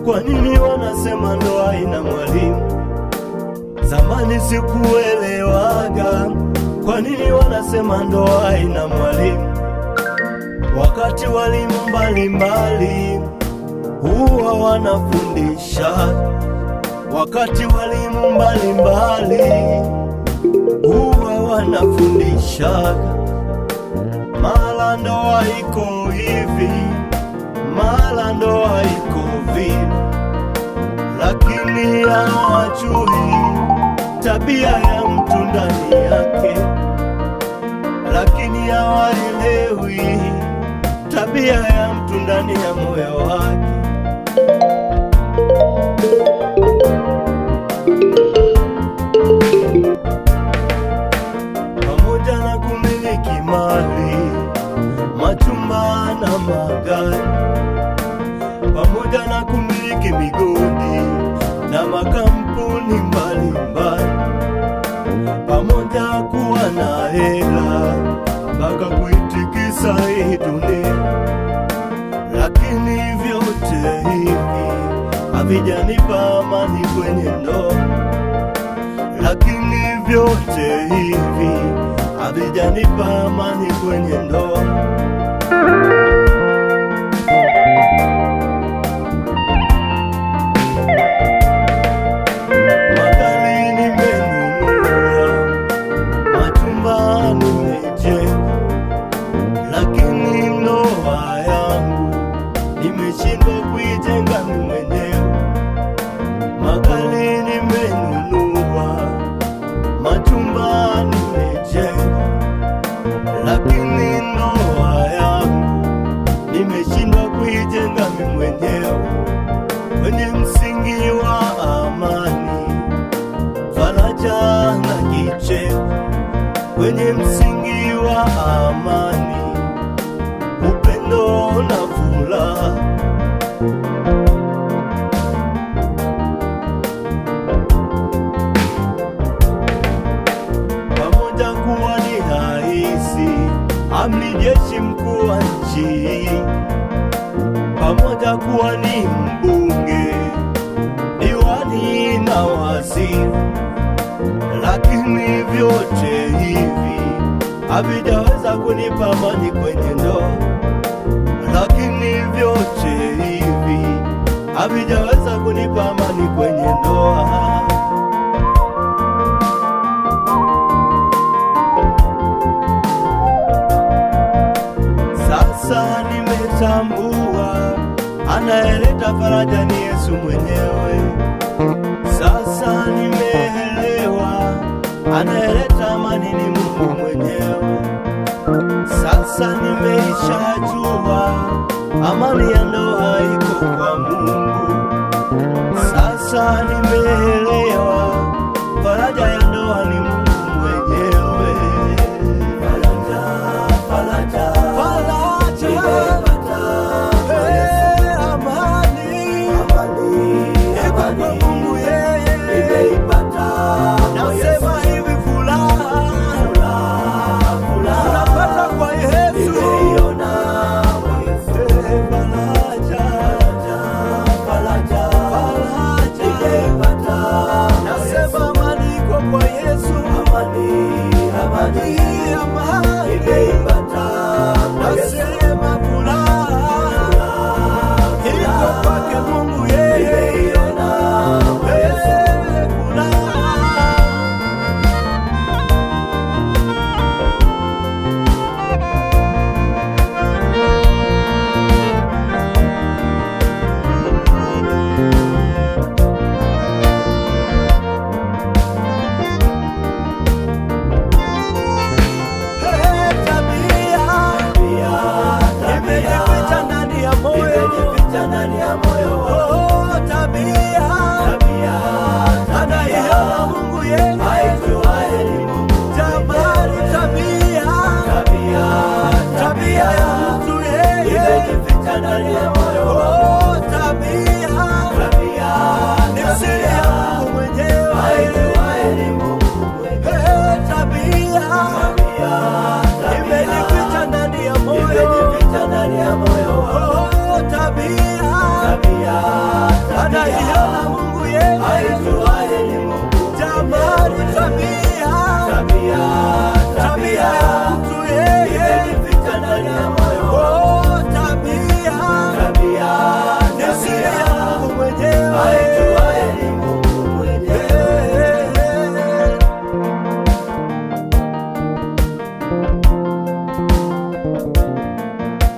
Kwa nini wanasema ndoa haina mwalimu? Zamani sikuelewaga. Kwa nini wanasema ndoa haina mwalimu, wakati walimu mbalimbali huwa wanafundisha? Wakati walimu mbalimbali huwa wanafundisha, mara ndoa iko hivi, mara ndoa iko vile, lakini hawajui tabia ya mtu ndani yake, lakini hawaelewi tabia ya mtu ndani ya moyo wake. Pamoja na kumiliki mali, majumba na magari, pamoja na kumiliki migodi na makampuni mbalimbali, pamoja kuwa na hela mpaka kuitikisa hii dunia, lakini vyote hivi havijanipa amani kwenye ndoa, lakini vyote hivi havijanipa amani kwenye ndoa. Nimeshindwa kuijenga mwenyewe. Magari nimenunua, majumba nimejenga, lakini ndoa yangu nimeshindwa kuijenga mwenyewe kwenye msingi wa amani, faraja na kicheko, kwenye msingi wa amani, upendo na furaha. Pamoja kuwa ni raisi, amiri jeshi mkuu wa nchi, pamoja kuwa ni mbunge, diwani na waziri, lakini vyote hivi havijaweza kunipa amani kwenye ndoa, lakini vyote hivi havijaweza kunipa amani kwenye ndoa. Sasa nimetambua anayeleta faraja ni Yesu mwenyewe. Sasa nimeelewa anayeleta amani ni Mungu mwenyewe. Sasa nimeshajua amani ya ndoa iko kwa Mungu. Sasa nimeelewa faraja ya ndoa ni Mungu mwenyewe. Faraja, faraja, faraja, amani, amani, iko kwa Mungu yeye. Nimeipata, nasema hivi furaha, furaha, furaha unapata kwa Yesu. Nimeiona faraja, faraja, faraja, nimeipata, nasema amani iko kwa Yesu. Amani, amani.